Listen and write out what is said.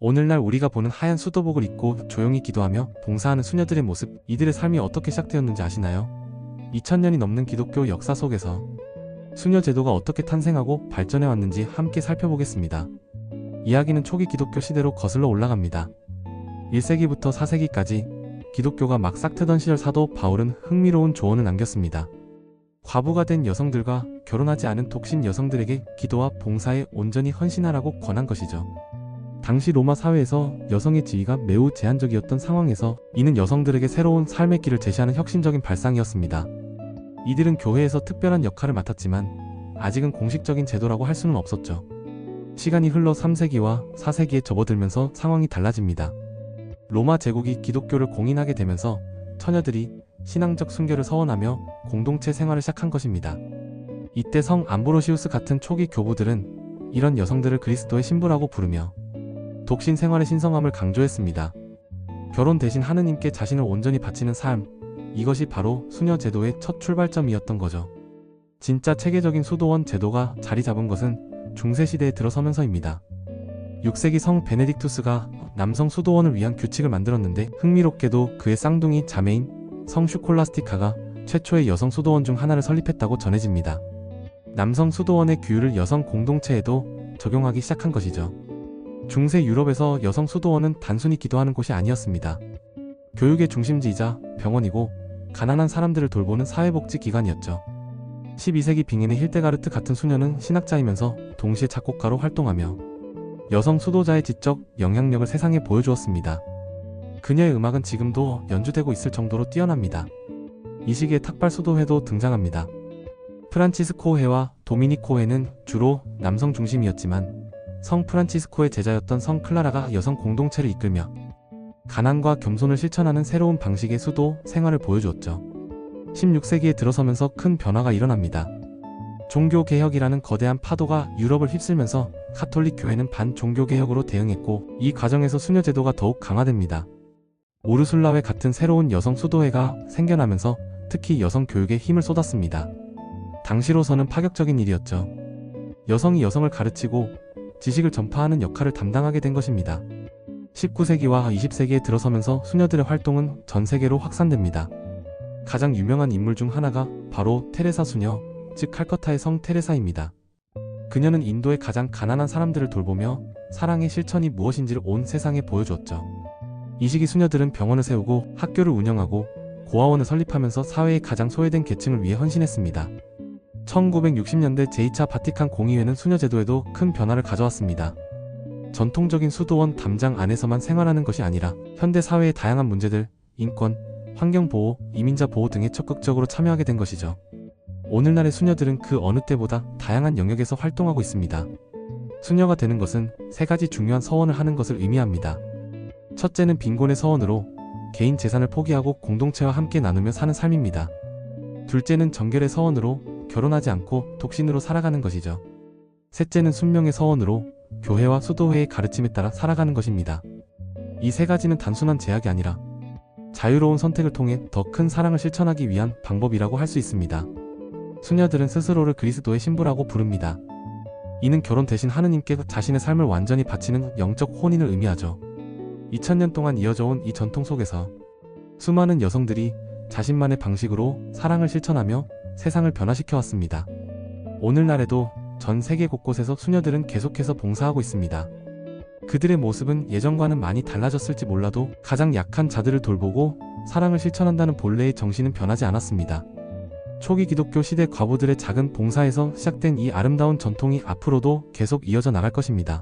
오늘날 우리가 보는 하얀 수도복을 입고 조용히 기도하며 봉사하는 수녀들의 모습, 이들의 삶이 어떻게 시작되었는지 아시나요? 2000년이 넘는 기독교 역사 속에서 수녀 제도가 어떻게 탄생하고 발전해왔는지 함께 살펴보겠습니다. 이야기는 초기 기독교 시대로 거슬러 올라갑니다. 1세기부터 4세기까지 기독교가 막 싹트던 시절 사도 바울은 흥미로운 조언을 남겼습니다. 과부가 된 여성들과 결혼하지 않은 독신 여성들에게 기도와 봉사에 온전히 헌신하라고 권한 것이죠. 당시 로마 사회에서 여성의 지위가 매우 제한적이었던 상황에서 이는 여성들에게 새로운 삶의 길을 제시하는 혁신적인 발상이었습니다. 이들은 교회에서 특별한 역할을 맡았지만 아직은 공식적인 제도라고 할 수는 없었죠. 시간이 흘러 3세기와 4세기에 접어들면서 상황이 달라집니다. 로마 제국이 기독교를 공인하게 되면서 처녀들이 신앙적 순결을 서원하며 공동체 생활을 시작한 것입니다. 이때 성 암브로시우스 같은 초기 교부들은 이런 여성들을 그리스도의 신부라고 부르며 독신 생활의 신성함을 강조했습니다. 결혼 대신 하느님께 자신을 온전히 바치는 삶, 이것이 바로 수녀 제도의 첫 출발점이었던 거죠. 진짜 체계적인 수도원 제도가 자리 잡은 것은 중세시대에 들어서면서입니다. 6세기 성 베네딕투스가 남성 수도원을 위한 규칙을 만들었는데 흥미롭게도 그의 쌍둥이 자매인 성 슈콜라스티카가 최초의 여성 수도원 중 하나를 설립했다고 전해집니다. 남성 수도원의 규율을 여성 공동체에도 적용하기 시작한 것이죠. 중세 유럽에서 여성 수도원은 단순히 기도하는 곳이 아니었습니다. 교육의 중심지이자 병원이고 가난한 사람들을 돌보는 사회복지기관이었죠. 12세기 빙인의 힐데가르트 같은 수녀는 신학자이면서 동시에 작곡가로 활동하며 여성 수도자의 지적 영향력을 세상에 보여주었습니다. 그녀의 음악은 지금도 연주되고 있을 정도로 뛰어납니다. 이 시기에 탁발 수도회도 등장합니다. 프란치스코회와 도미니코회는 주로 남성 중심이었지만 성 프란치스코의 제자였던 성 클라라가 여성 공동체를 이끌며 가난과 겸손을 실천하는 새로운 방식의 수도 생활을 보여주었죠. 16세기에 들어서면서 큰 변화가 일어납니다. 종교개혁이라는 거대한 파도가 유럽을 휩쓸면서 카톨릭 교회는 반종교개혁으로 대응했고 이 과정에서 수녀 제도가 더욱 강화됩니다. 우르술라회 같은 새로운 여성 수도회가 생겨나면서 특히 여성 교육에 힘을 쏟았습니다. 당시로서는 파격적인 일이었죠. 여성이 여성을 가르치고 지식을 전파하는 역할을 담당하게 된 것입니다. 19세기와 20세기에 들어서면서 수녀들의 활동은 전 세계로 확산됩니다. 가장 유명한 인물 중 하나가 바로 테레사 수녀, 즉 칼커타의 성 테레사입니다. 그녀는 인도의 가장 가난한 사람들을 돌보며 사랑의 실천이 무엇인지를 온 세상에 보여주었죠. 이 시기 수녀들은 병원을 세우고 학교를 운영하고 고아원을 설립하면서 사회의 가장 소외된 계층을 위해 헌신했습니다. 1960년대 제2차 바티칸 공의회는 수녀 제도에도 큰 변화를 가져왔습니다. 전통적인 수도원 담장 안에서만 생활하는 것이 아니라 현대 사회의 다양한 문제들, 인권, 환경보호, 이민자 보호 등에 적극적으로 참여하게 된 것이죠. 오늘날의 수녀들은 그 어느 때보다 다양한 영역에서 활동하고 있습니다. 수녀가 되는 것은 세 가지 중요한 서원을 하는 것을 의미합니다. 첫째는 빈곤의 서원으로 개인 재산을 포기하고 공동체와 함께 나누며 사는 삶입니다. 둘째는 정결의 서원으로 결혼하지 않고 독신으로 살아가는 것이죠. 셋째는 순명의 서원으로 교회와 수도회의 가르침에 따라 살아가는 것입니다. 이 세 가지는 단순한 제약이 아니라 자유로운 선택을 통해 더 큰 사랑을 실천하기 위한 방법이라고 할 수 있습니다. 수녀들은 스스로를 그리스도의 신부라고 부릅니다. 이는 결혼 대신 하느님께 자신의 삶을 완전히 바치는 영적 혼인을 의미하죠. 2000년 동안 이어져 온 이 전통 속에서 수많은 여성들이 자신만의 방식으로 사랑을 실천하며 세상을 변화시켜 왔습니다. 오늘날에도 전 세계 곳곳에서 수녀들은 계속해서 봉사하고 있습니다. 그들의 모습은 예전과는 많이 달라졌을지 몰라도 가장 약한 자들을 돌보고 사랑을 실천한다는 본래의 정신은 변하지 않았습니다. 초기 기독교 시대 과부들의 작은 봉사에서 시작된 이 아름다운 전통이 앞으로도 계속 이어져 나갈 것입니다.